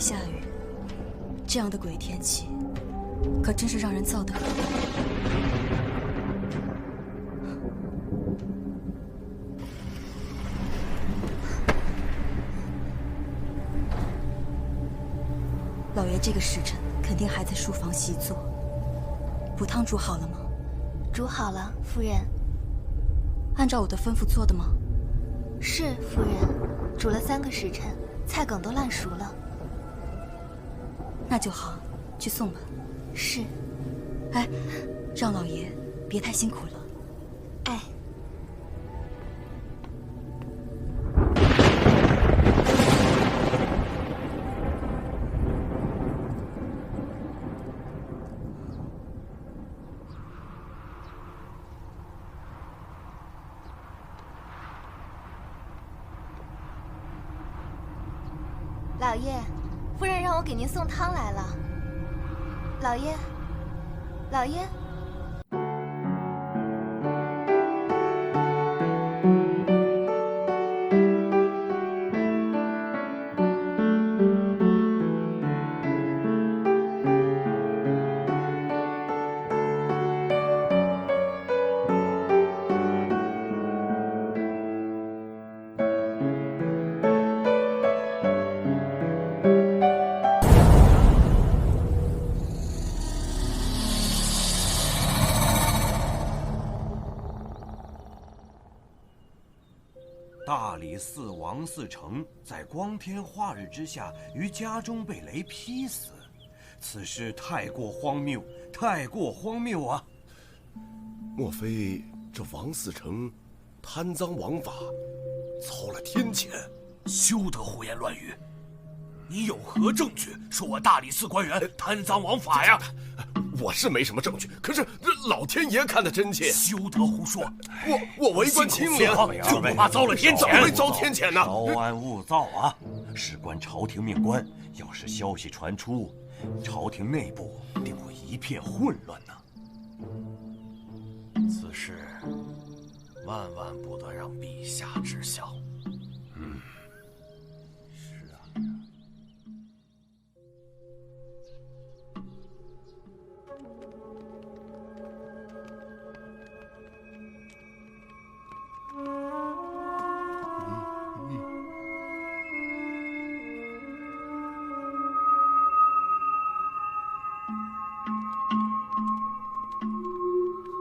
下雨，这样的鬼天气，可真是让人燥得很。老爷这个时辰肯定还在书房习作。补汤煮好了吗？煮好了，夫人。按照我的吩咐做的吗？是，夫人。煮了3个时辰，菜梗都烂熟了。那就好，去送吧。是。哎，让老爷别太辛苦了。哎。老爷，夫人让我给您送汤来了。老爷，老爷。大理寺王嗣成在光天化日之下于家中被雷劈死，此事太过荒谬，太过荒谬啊！莫非这王嗣成贪赃枉法，操了天谴？休得胡言乱语！你有何证据说我大理寺官员贪赃枉法呀？我是没什么证据，可是老天爷看得真切。休得胡说！我为官清廉，就不怕遭了天谴？怎么会遭天谴呢？稍安勿躁啊！事关朝廷命官，要是消息传出，朝廷内部定会一片混乱呢。此事万万不得让陛下知晓。是啊。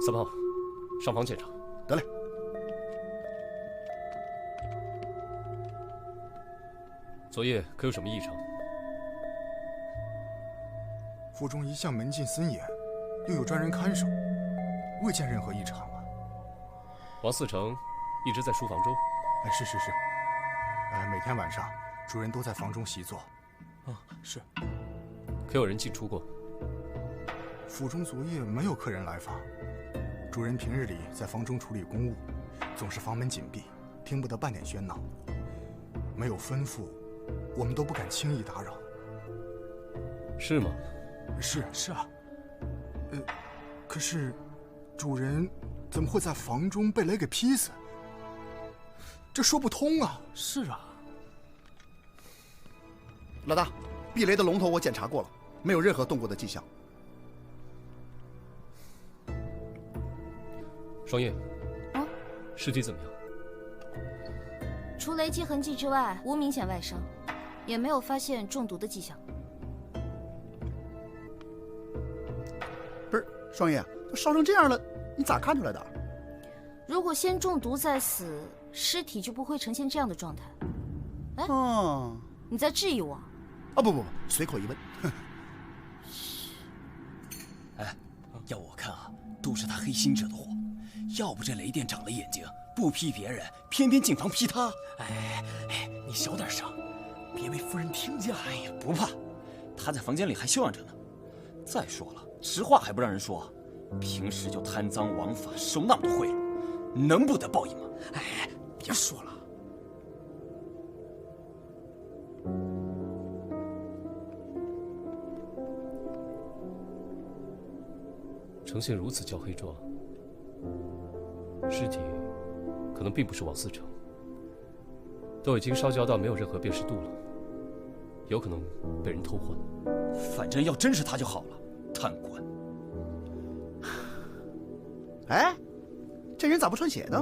三胖，上房检查。得嘞。昨夜可有什么异常？府中一向门禁森严，又有专人看守，未见任何异常啊。王嗣成一直在书房中。哎，是。每天晚上主人都在房中习作。啊，是。可有人进出过？府中昨夜没有客人来访。主人平日里在房中处理公务，总是房门紧闭，听不得半点喧闹。没有吩咐，我们都不敢轻易打扰。是吗？是啊。可是，主人怎么会在房中被雷给劈死？这说不通啊！是啊。老大，避雷的龙头我检查过了，没有任何动过的迹象。双叶，尸体怎么样？除雷击痕迹之外，无明显外伤，也没有发现中毒的迹象。不是，双叶，都烧成这样了，你咋看出来的？如果先中毒再死，尸体就不会呈现这样的状态。哎，你在质疑我？啊不，随口一问。哎，要我看啊，都是他黑心者的祸。要不这雷电长了眼睛，不劈别人，偏偏进房劈他。哎，你小点声，别被夫人听见。哎呀，不怕，他在房间里还休养着呢。再说了，实话还不让人说，平时就贪赃枉法，收那么多贿赂，能不得报应吗？哎，别说了。呈现如此焦黑状，尸体可能并不是王嗣成，都已经烧焦到没有任何辨识度了。有可能被人偷换。反正要真是他就好了，贪官。哎，这人咋不穿鞋呢？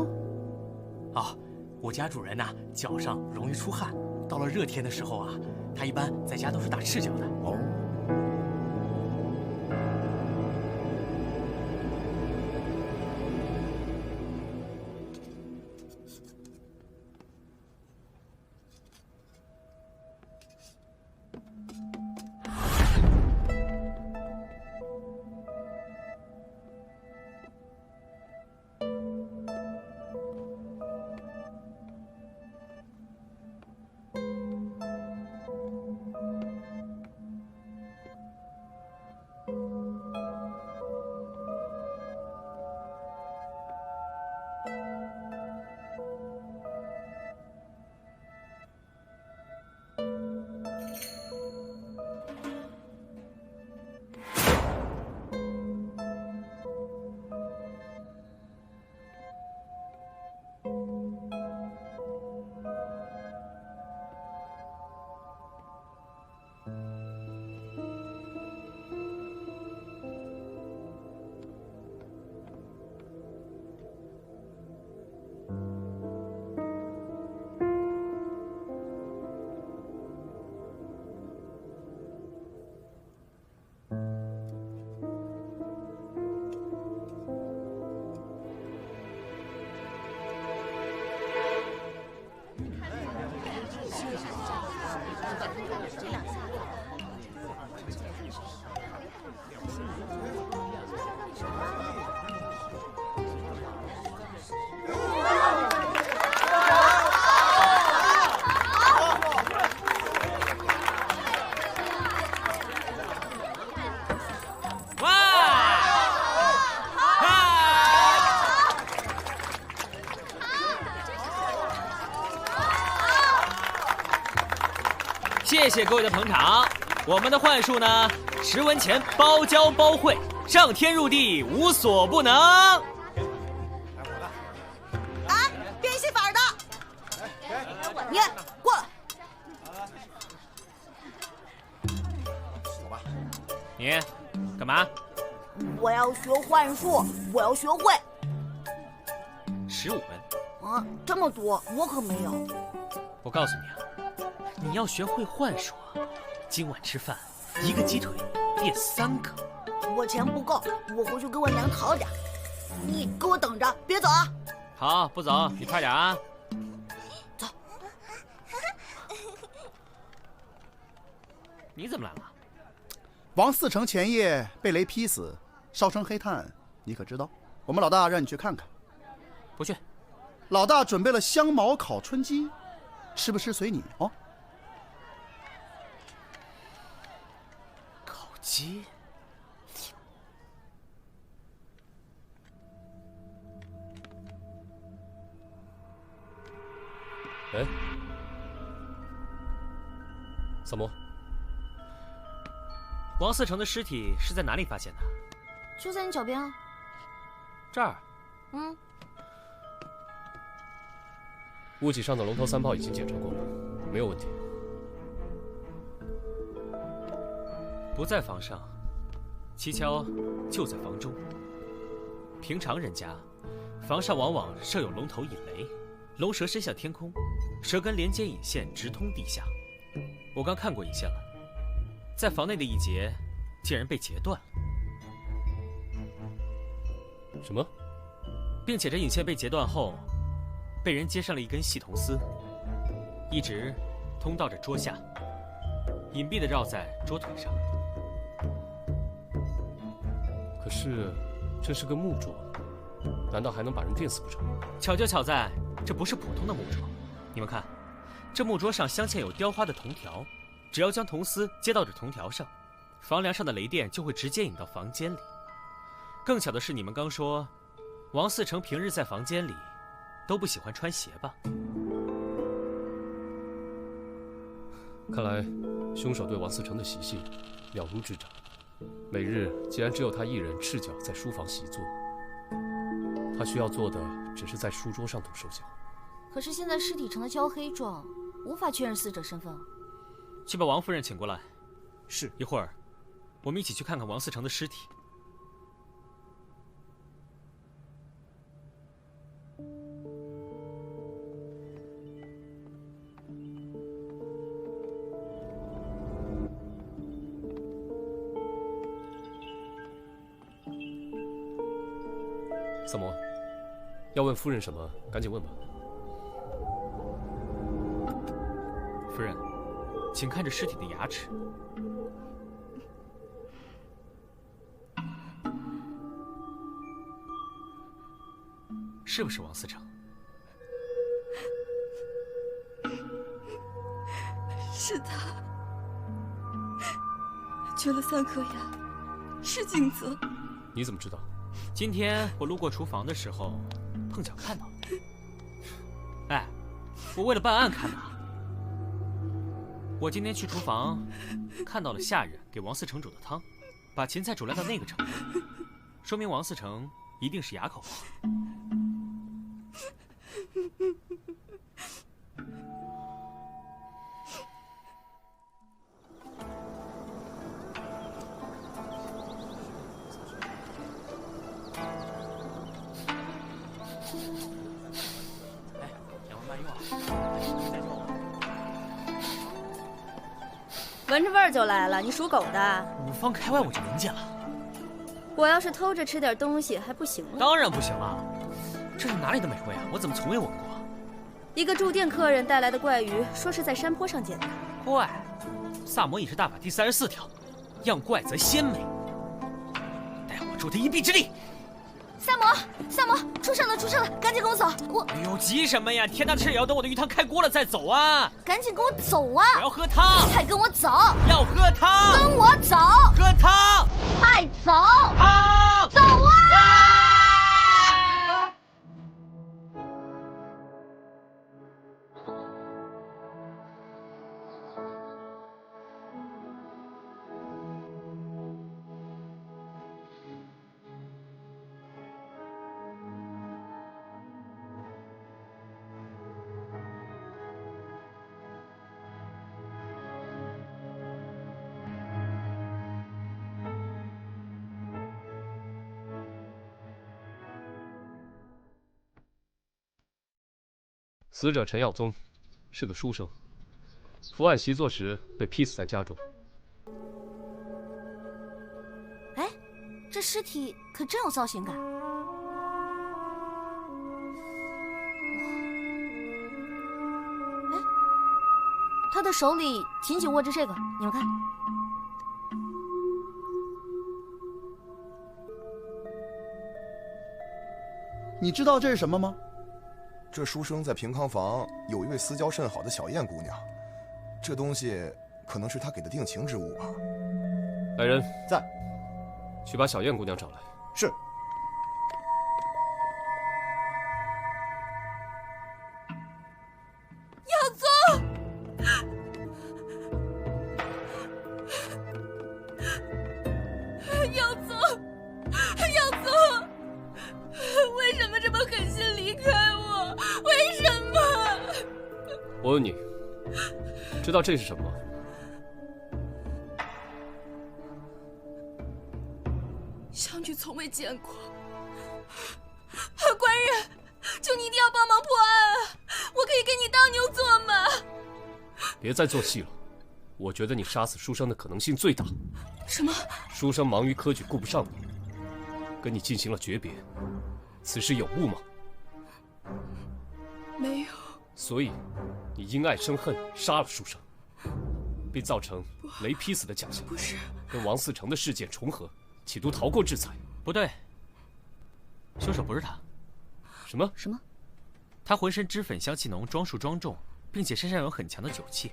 啊，我家主人呐，脚上容易出汗，到了热天的时候啊，他一般在家都是打赤脚的。哦。谢谢各位的捧场。我们的幻术呢，10文钱包教包会，上天入地无所不能。哎，变戏法的，你过来。你干嘛？我要学幻术，我要学会。15文。啊，这么多，我可没有。我告诉你啊，你要学会幻术啊，今晚吃饭1个鸡腿变3个。我钱不够，我回去给我娘讨点。你给我等着，别走啊！好，不走，你快点啊！走。你怎么来了？王嗣成前夜被雷劈死，烧成黑炭，你可知道？我们老大让你去看看。不去。老大准备了香茅烤春鸡，吃不吃随你哦。烤鸡。哎，萨摩，王嗣成的尸体是在哪里发现的？就在你脚边啊。这儿。嗯。物体上的龙头3炮已经检查过了，没有问题。不在房上，蹊跷就在房中。平常人家，房上往往设有龙头引雷，龙蛇伸向天空，蛇根连接引线直通地下。我刚看过引线了，在房内的一节竟然被截断了。什么？并且这引线被截断后，被人接上了一根细铜丝，一直通到这桌下，隐蔽地绕在桌腿上。可是，这是个木桌，难道还能把人电死不成？巧就巧在，这不是普通的木桌。你们看，这木桌上镶嵌有雕花的铜条，只要将铜丝接到这铜条上，房梁上的雷电就会直接引到房间里。更巧的是，你们刚说，王嗣成平日在房间里都不喜欢穿鞋吧？看来，凶手对王嗣成的习性了如指掌。每日既然只有他一人赤脚在书房习作，他需要做的只是在书桌上动手脚。可是现在尸体成了焦黑状，无法确认死者身份。去把王夫人请过来。是。一会儿，我们一起去看看王思成的尸体。三魔，要问夫人什么，赶紧问吧。夫人，请看这尸体的牙齿。是不是王思成？是他，缺了3颗牙，是景泽。你怎么知道？今天我路过厨房的时候，碰巧看到了。哎，我为了办案看的。我今天去厨房，看到了下人给王思成煮的汤，把芹菜煮烂到那个程度，说明王思成一定是哑口王。闻着味儿就来了，你属狗的？五方开外我就闻见了。我要是偷着吃点东西还不行吗？当然不行了，这是哪里的美味啊？我怎么从未闻过？一个住店客人带来的怪鱼，说是在山坡上捡的。怪，萨摩饮食大法第34条，样怪则鲜美。待我助他一臂之力。萨摩，出事了，赶紧跟我走！哎呦，急什么呀？天大的事也要等我的鱼汤开锅了再走啊！赶紧跟我走啊！我要喝汤！快跟我走！要喝汤！跟我走！喝汤！快走！汤！走啊！死者陈耀宗是个书生，伏案习作时被劈死在家中。哎，这尸体可真有造型感。哎，他的手里紧紧握着这个，你们看。你知道这是什么吗？这书生在平康房有一位私交甚好的小燕姑娘，这东西可能是他给的定情之物吧。来人，在，去把小燕姑娘找来。是。耀宗，耀宗，为什么这么狠心离开我？为什么？我问你，知道这是什么吗？小女从未见过。官人，求你一定要帮忙破案啊！我可以给你当牛做马。别再做戏了，我觉得你杀死书生的可能性最大。什么？书生忙于科举，顾不上你，跟你进行了诀别，此事有误吗？没有。所以，你因爱生恨，杀了书生，并造成雷劈死的假象。不是。跟王思成的事件重合，企图逃过制裁。不对，凶手不是他。什么？什么？他浑身脂粉香气浓，装束庄重，并且身上有很强的酒气，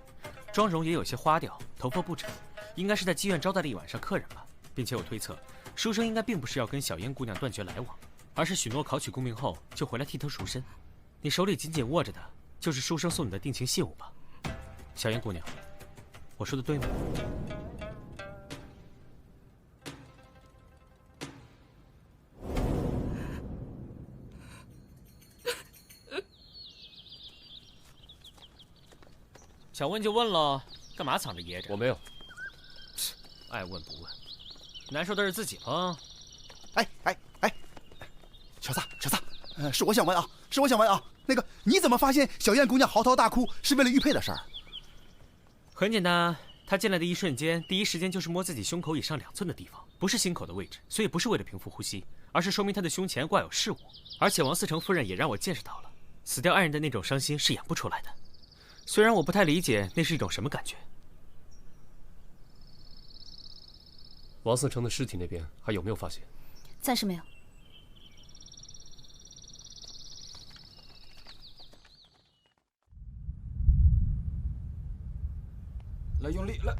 妆容也有些花调，头发不整，应该是在妓院招待了一晚上客人吧。并且我推测，书生应该并不是要跟小燕姑娘断绝来往，而是许诺考取功名后就回来替她赎身。你手里紧紧握着的，就是书生送你的定情信物吧？小燕姑娘，我说的对吗？想问就问了，干嘛藏着掖着？我没有。爱问不问，难受的是自己吗？哎，小撒，是我想问啊，那个你怎么发现小燕姑娘嚎啕大哭是为了玉佩的事儿？很简单，她进来的一瞬间，第一时间就是摸自己胸口以上2寸的地方，不是心口的位置，所以不是为了平复呼吸，而是说明她的胸前挂有饰物。而且王思成夫人也让我见识到了，死掉爱人的那种伤心是养不出来的。虽然我不太理解那是一种什么感觉。王思成的尸体那边还有没有发现？暂时没有。来，用力来！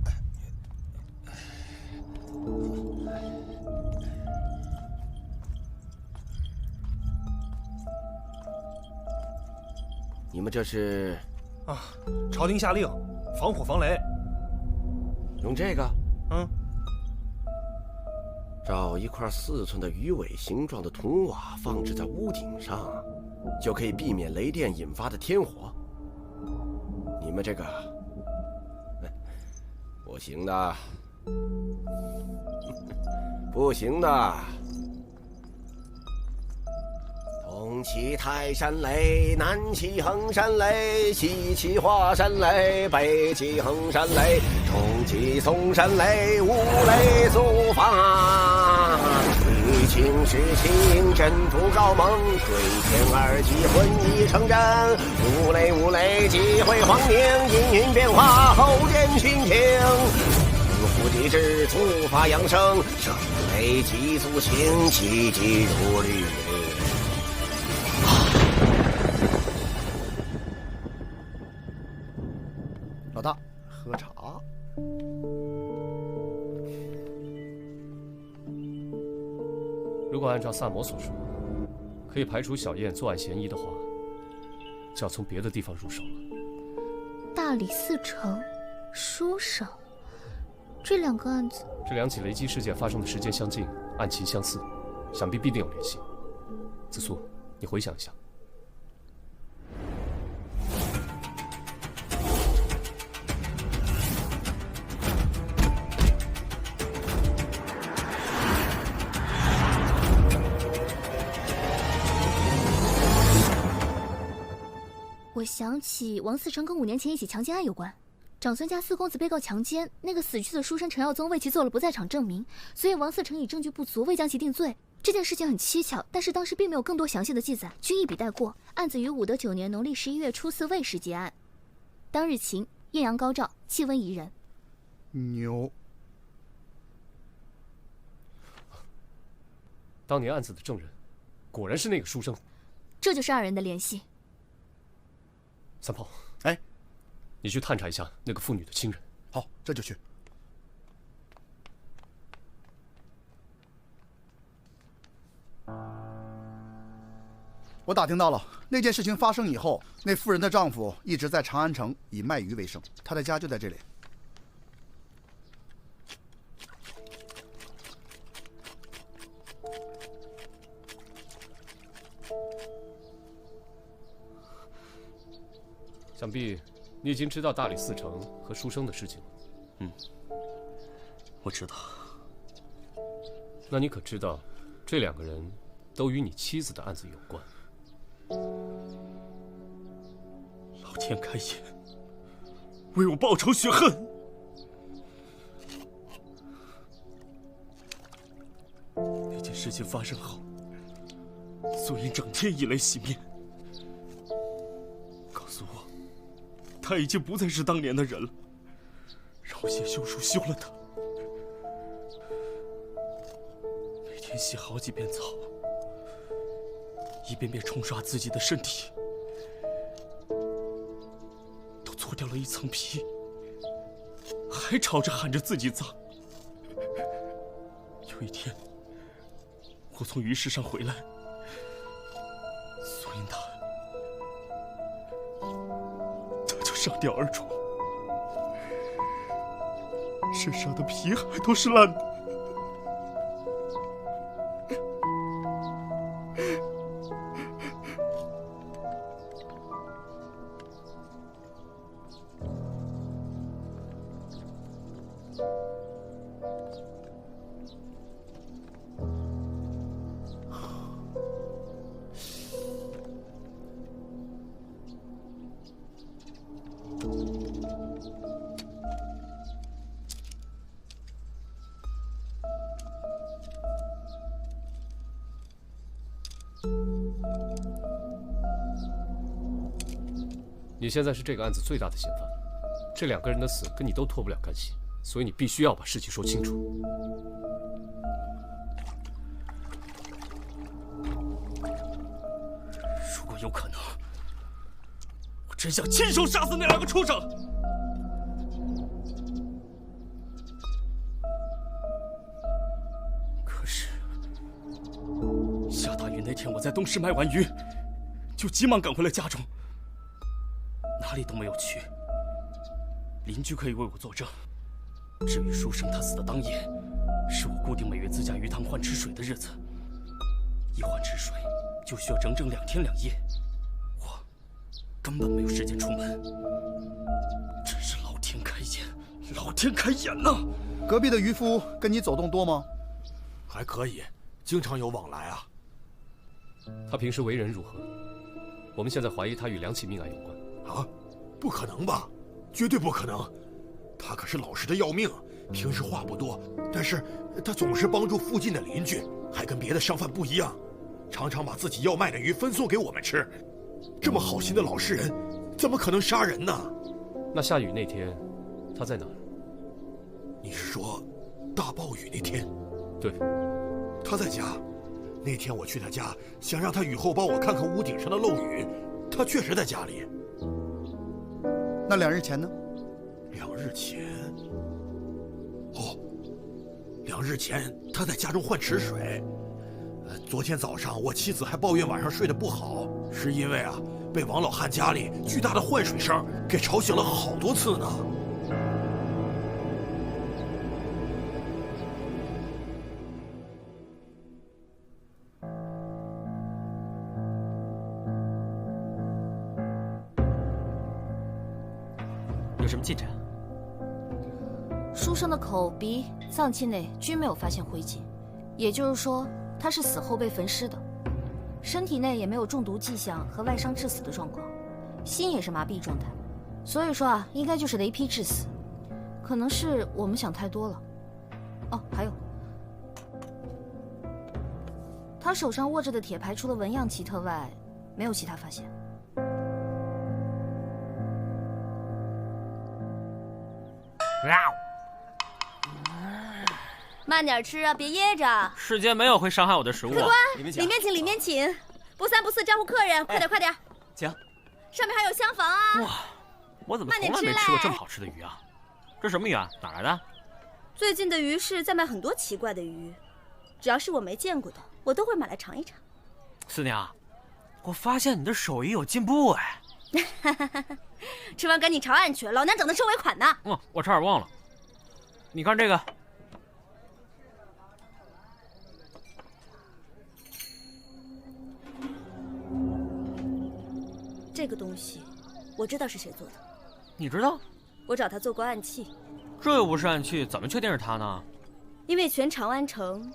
你们这是？啊，朝廷下令，防火防雷。用这个？嗯。找一块4寸的鱼尾形状的铜瓦放置在屋顶上，就可以避免雷电引发的天火。你们这个不行的，不行的。东起泰山雷，南起衡山雷，西起华山雷，北起衡山雷，中起嵩山雷，五雷速发。欲请时请，阵图高猛，水天二极混一成真。五雷击毁皇宁，阴云变化后见群情。复机智，突发扬声，声雷急速行，气机如律令。老大，喝茶。如果按照萨摩所说，可以排除小燕作案嫌疑的话，就要从别的地方入手了。大理寺城、书生，这2个案子，这2起雷击事件发生的时间相近，案情相似，想必必定有联系。子苏，你回想一下。我想起王思成跟5年前一起强奸案有关，长孙家4公子被告强奸，那个死去的书生陈耀宗为其做了不在场证明，所以王思成以证据不足未将其定罪。这件事情很蹊跷，但是当时并没有更多详细的记载，均一笔带过。案子于武德9年农历11月初4未时结案，当日晴，艳阳高照，气温宜人。牛。当年案子的证人，果然是那个书生。这就是2人的联系。三炮，哎，你去探查一下那个妇女的亲人。好，这就去。我打听到了，那件事情发生以后，那妇人的丈夫一直在长安城以卖鱼为生，他的家就在这里。想必你已经知道大理寺城和书生的事情了。嗯，我知道。那你可知道，这2个人都与你妻子的案子有关？老天开眼，为我报仇雪恨。那件事情发生后，素音整天以泪洗面，告诉我他已经不再是当年的人了，让我写休书休了他。每天洗好几遍澡，一遍遍冲刷自己的身体，都搓掉了一层皮，还吵着喊着自己脏。有一天，我从鱼市上回来，苏英他就上吊而죽，身上的皮还都是烂的。你现在是这个案子最大的嫌犯，这2个人的死跟你都脱不了干系，所以你必须要把事情说清楚。如果有可能，我真想亲手杀死那2个畜生。可是下大雨那天，我在东市卖完鱼，就急忙赶回了家中，哪里都没有去。邻居可以为我作证。至于书生他死的当夜，是我固定每月自家鱼塘换吃水的日子，一换吃水就需要整整2天2夜，我根本没有时间出门。真是老天开眼，老天开眼呐！隔壁的渔夫跟你走动多吗？还可以，经常有往来啊。他平时为人如何？我们现在怀疑他与2起命案有关。啊？不可能吧？绝对不可能！他可是老实的要命，平时话不多，但是他总是帮助附近的邻居，还跟别的商贩不一样，常常把自己要卖的鱼分送给我们吃。这么好心的老实人，怎么可能杀人呢？那下雨那天，他在哪儿？你是说大暴雨那天？对，他在家。那天我去他家，想让他雨后帮我看看屋顶上的漏雨，他确实在家里。那2日前呢？2日前，哦，2日前他在家中换池水。昨天早上我妻子还抱怨晚上睡得不好，是因为被王老汉家里巨大的换水声给吵醒了好多次呢。有什么进展？书生的口、鼻、脏器内均没有发现灰烬，也就是说他是死后被焚尸的，身体内也没有中毒迹象和外伤致死的状况，心也是麻痹状态，所以说应该就是雷劈致死，可能是我们想太多了。哦，还有，他手上握着的铁牌除了纹样奇特外，没有其他发现。慢点吃啊，别噎着。世间没有会伤害我的食物。客官，里面请，里面请，不3不4招呼客人，快点快点。请。上面还有厢房啊。哇，我怎么从来没吃过这么好吃的鱼啊？这什么鱼啊？哪来的？最近的鱼市在卖很多奇怪的鱼，只要是我没见过的，我都会买来尝一尝。四娘，我发现你的手艺有进步哎。吃完赶紧朝案去，老娘等着收尾款呢。我差点忘了，你看这个。这个东西，我知道是谁做的。你知道？我找他做过暗器。这又不是暗器，怎么确定是他呢？因为全长安城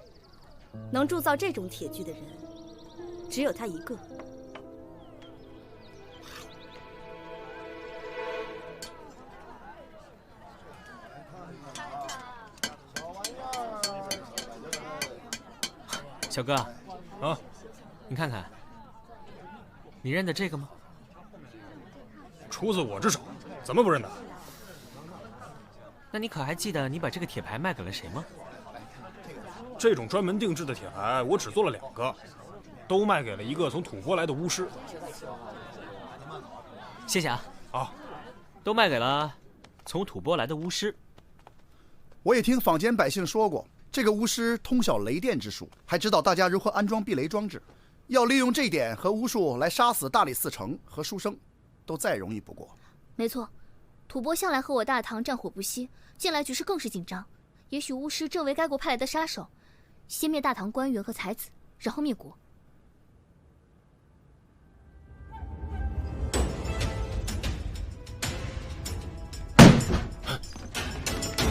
能铸造这种铁具的人，只有他一个。小哥，你看看，你认得这个吗？出自我之手，怎么不认得？那你可还记得你把这个铁牌卖给了谁吗？这种专门定制的铁牌，我只做了2个，都卖给了一个从吐蕃来的巫师。谢谢啊。都卖给了从吐蕃来的巫师。我也听坊间百姓说过，这个巫师通晓雷电之术，还知道大家如何安装避雷装置。要利用这一点和巫术来杀死大理寺丞和书生，都再容易不过。没错，吐蕃向来和我大唐战火不息，近来局势更是紧张。也许巫师正为该国派来的杀手，先灭大唐官员和才子，然后灭国。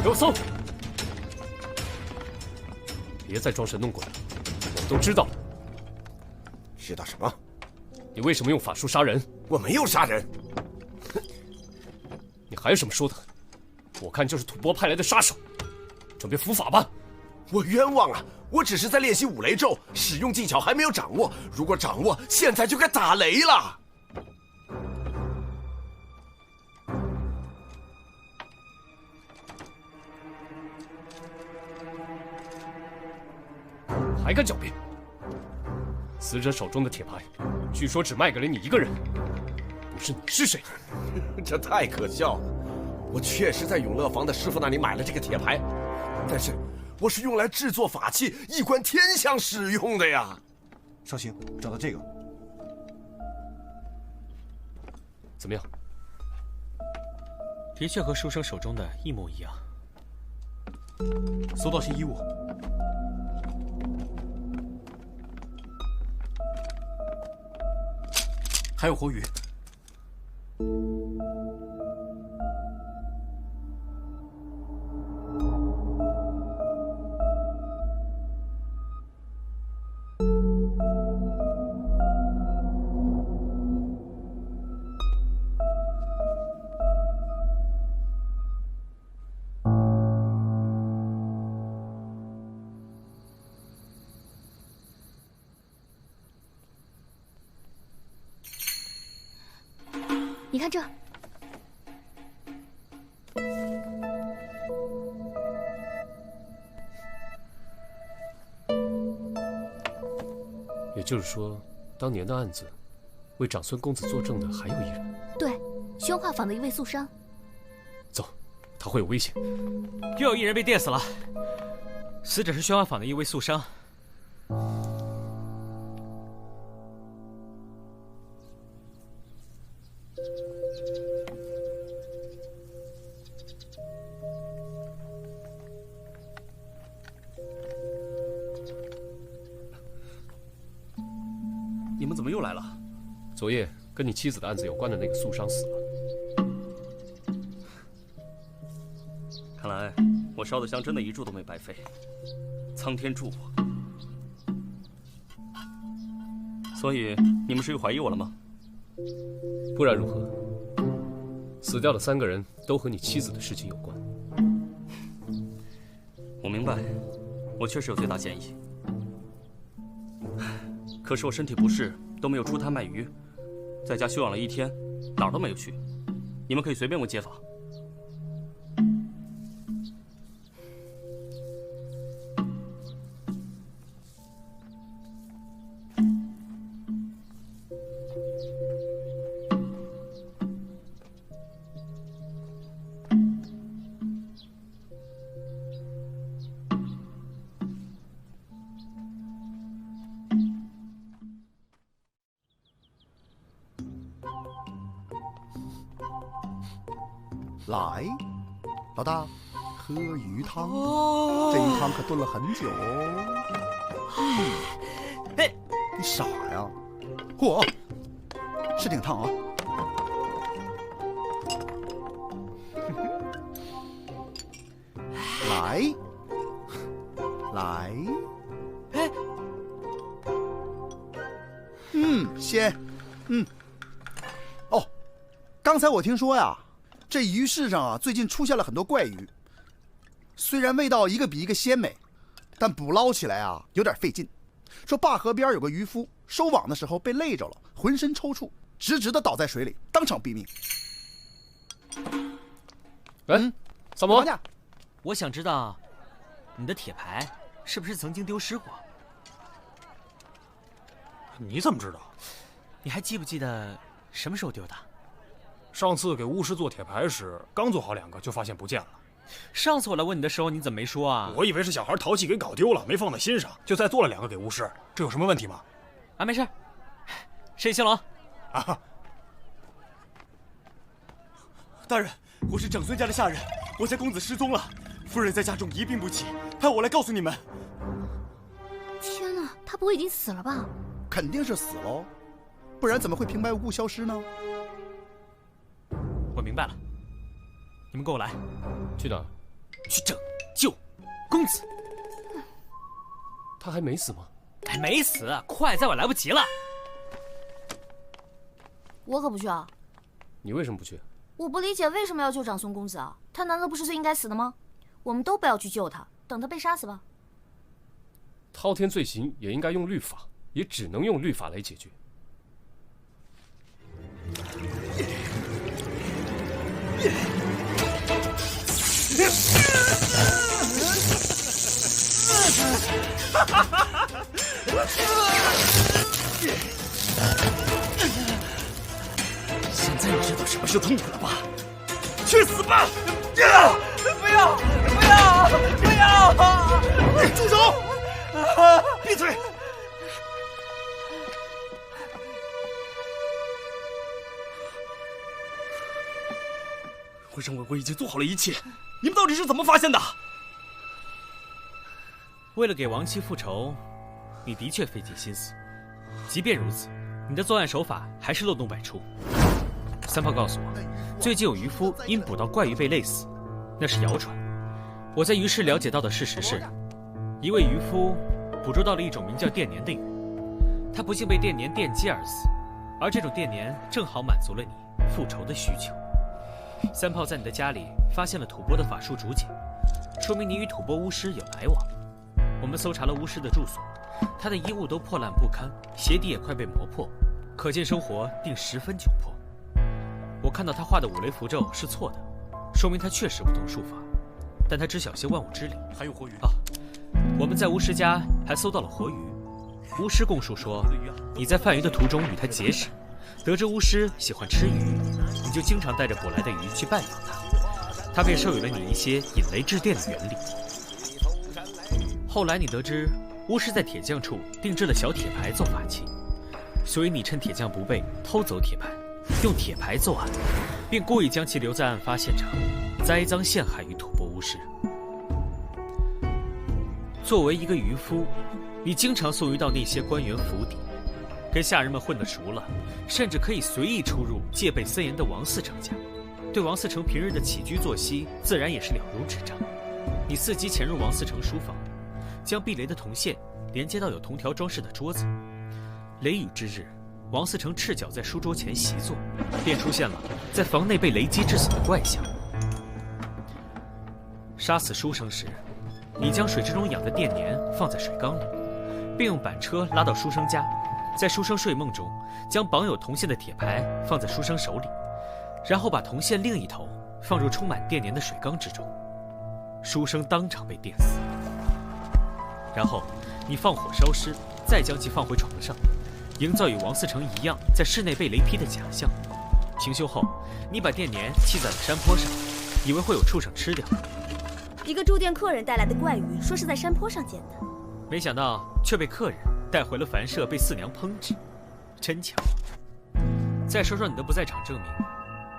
给我搜！别再装神弄鬼了，我们都知道。知道什么？你为什么用法术杀人？我没有杀人。你还有什么说的？我看就是吐蕃派来的杀手，准备伏法吧。我冤枉啊！我只是在练习五雷咒，使用技巧还没有掌握。如果掌握，现在就该打雷了。还敢狡辩！死者手中的铁牌，据说只卖给了你一个人，不是你是谁？这太可笑了！我确实在永乐坊的师傅那里买了这个铁牌，但是我是用来制作法器、一观天象使用的呀。少卿，找到这个，怎么样？的确和书生手中的一模一样。搜到些衣物。还有活鱼。你看这，也就是说，当年的案子，为长孙公子作证的还有一人。对，宣化坊的一位素商。走，他会有危险。又有一人被电死了，死者是宣化坊的一位素商。你们怎么又来了？昨夜跟你妻子的案子有关的那个素商死了。看来我烧的香真的一炷都没白费，苍天助我。所以你们是又怀疑我了吗？不然如何？死掉的3个人都和你妻子的事情有关。我明白，我确实有最大嫌疑。可是我身体不适，都没有出摊卖鱼，在家休养了1天，哪儿都没有去。你们可以随便问街坊。来，老大，喝鱼汤。这鱼汤可炖了很久哦。嘿，你傻呀？嚯，是挺烫啊。来，来，哎，鲜，哦，刚才我听说呀。这鱼市上啊，最近出现了很多怪鱼，虽然味道一个比一个鲜美，但捕捞起来啊有点费劲。说灞河边有个渔夫收网的时候被累着了，浑身抽搐，直直的倒在水里，当场毙命。萨摩，我想知道，你的铁牌是不是曾经丢失过？你怎么知道？你还记不记得什么时候丢的？上次给巫师做铁牌时，刚做好2个就发现不见了。上次我来问你的时候，你怎么没说啊？我以为是小孩淘气给搞丢了，没放在心上，就再做了2个给巫师。这有什么问题吗？啊，没事。申兴龙，啊，大人，我是长孙家的下人，我家公子失踪了，夫人在家中一病不起，派我来告诉你们。天哪，他不会已经死了吧？肯定是死喽，不然怎么会平白无故消失呢？我明白了，你们跟我来。去哪儿？去拯救公子。他还没死吗？还没死，快，再晚来不及了。我可不去啊！你为什么不去？我不理解为什么要救长孙公子啊？他难道不是最应该死的吗？我们都不要去救他，等他被杀死吧。滔天罪行也应该用律法，也只能用律法来解决。现在你知道什么是痛苦了吧？去死吧！不要！不要！不要！住手！闭嘴！我认为我已经做好了一切，你们到底是怎么发现的？为了给亡妻复仇，你的确费尽心思。即便如此，你的作案手法还是漏洞百出。三炮告诉我，最近有渔夫因捕到怪鱼被累死，那是谣传。我在鱼市了解到的事实是，一位渔夫捕捉到了一种名叫电鲶的鱼，他不幸被电鲶电击而死，而这种电鲶正好满足了你复仇的需求。三炮在你的家里发现了吐蕃的法术竹简，说明你与吐蕃巫师有来往。我们搜查了巫师的住所，他的衣物都破烂不堪，鞋底也快被磨破，可见生活定十分窘迫。我看到他画的五雷符咒是错的，说明他确实不懂术法，但他知晓些万物之理。还有活鱼啊！我们在巫师家还搜到了活鱼。巫师供述说，你在贩鱼的途中与他结识，得知巫师喜欢吃鱼，你就经常带着捕来的鱼去拜访他，他便授予了你一些引雷制电的原理。后来你得知巫师在铁匠处定制了小铁牌做法器，所以你趁铁匠不备偷走铁牌，用铁牌作案，并故意将其留在案发现场，栽赃陷害于吐蕃巫师。作为一个渔夫，你经常送鱼到那些官员府邸，跟下人们混得熟了，甚至可以随意出入戒备森严的王嗣成家，对王嗣成平日的起居作息自然也是了如指掌。你伺机潜入王嗣成书房，将避雷的铜线连接到有铜条装饰的桌子。雷雨之日，王嗣成赤脚在书桌前习作，便出现了在房内被雷击致死的怪象。杀死书生时，你将水之中养的电鲶放在水缸里，并用板车拉到书生家，在书生睡梦中将绑有铜线的铁牌放在书生手里，然后把铜线另一头放入充满电鲶的水缸之中，书生当场被电死。然后你放火烧尸，再将其放回床上，营造与王嗣成一样在室内被雷劈的假象。行凶后，你把电鲶弃在了山坡上，以为会有畜生吃掉。一个住店客人带来的怪鱼，说是在山坡上捡的，没想到却被客人带回了凡舍，被四娘烹制，真巧。再说说你的不在场证明，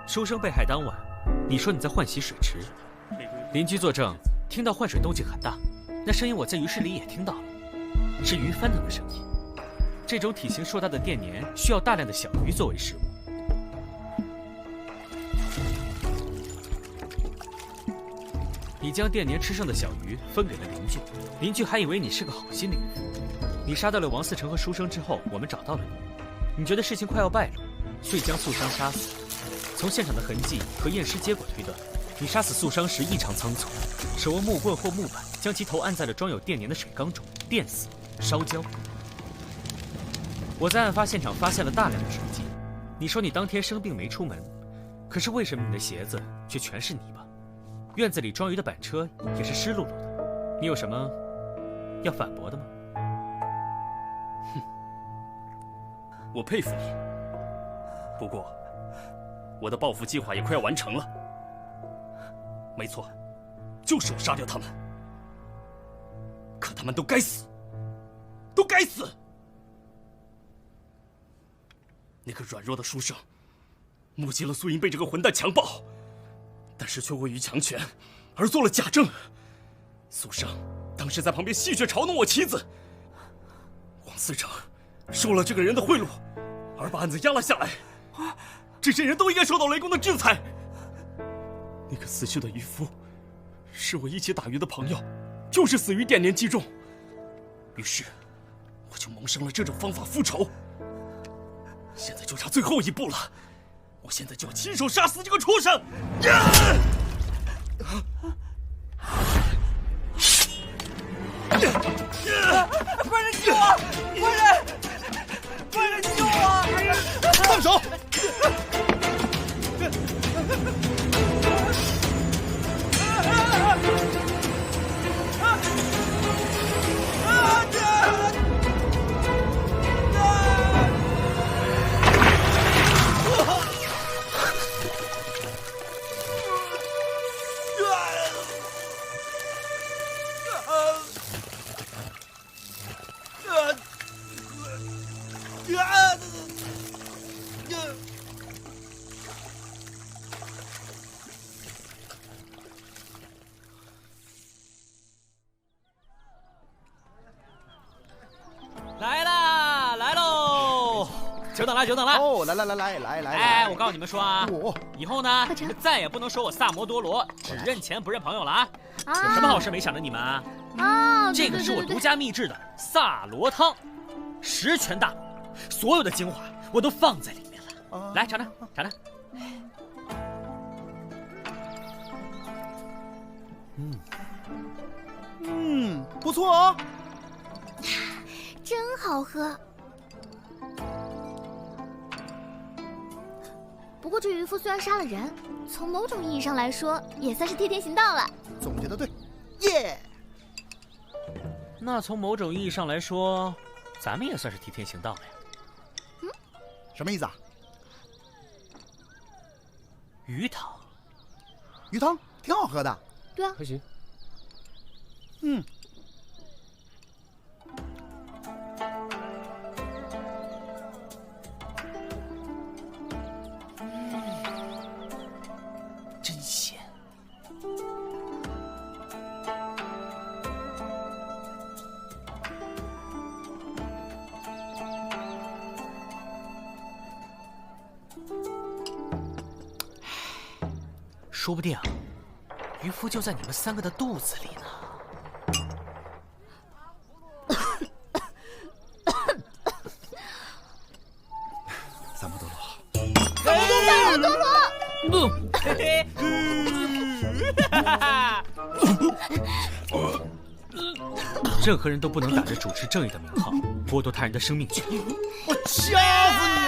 书生被害当晚，你说你在换洗水池，邻居作证，听到换水动静很大，那声音我在鱼市里也听到了，是鱼翻腾的声音。这种体型硕大的电鲶需要大量的小鱼作为食物。你将电鲶吃剩的小鱼分给了邻居，邻居还以为你是个好心的渔夫。你杀掉了王嗣成和书生之后，我们找到了你，你觉得事情快要败露，所以将素商杀死。从现场的痕迹和验尸结果推断，你杀死素商时异常仓促，手握木棍或木板，将其头按在了装有电鲶的水缸中，电死、烧焦。我在案发现场发现了大量的水迹，你说你当天生病没出门，可是为什么你的鞋子却全是泥巴？院子里装鱼的板车也是湿漉漉的，你有什么要反驳的吗？哼，我佩服你。不过，我的报复计划也快要完成了。没错，就是要杀掉他们。可他们都该死，都该死！那个软弱的书生，目击了苏银被这个混蛋强暴。但是却位于强权，而做了假证。苏生当时在旁边戏谑嘲弄我妻子。王嗣成收了这个人的贿赂，而把案子压了下来。这些人都应该受到雷公的制裁。那个死去的渔夫，是我一起打鱼的朋友，就是死于电鲶击中。于是，我就萌生了这种方法复仇。现在就差最后一步了。我现在就要亲手杀死这个畜生！快点救我！放手！来啦，来喽！久等了，久等了！哦，来！哎，我告诉你们说啊，以后呢，你们再也不能说我萨摩多罗只认钱不认朋友了啊！有什么好事没想着你们啊？这个是我独家秘制的萨罗汤，10全大补，所有的精华我都放在里面了。来，尝尝，尝尝。不错哦。真好喝。不过这渔夫虽然杀了人，从某种意义上来说，也算是替天行道了。总结得对，耶！那从某种意义上来说，咱们也算是替天行道了呀。什么意思啊？鱼汤，鱼汤挺好喝的。对啊，还行。真鲜。说不定啊，渔夫就在你们3个的肚子里呢。萨摩多罗，嘿嘿，任何人都不能打着主持正义的名号剥夺他人的生命权。我掐死你！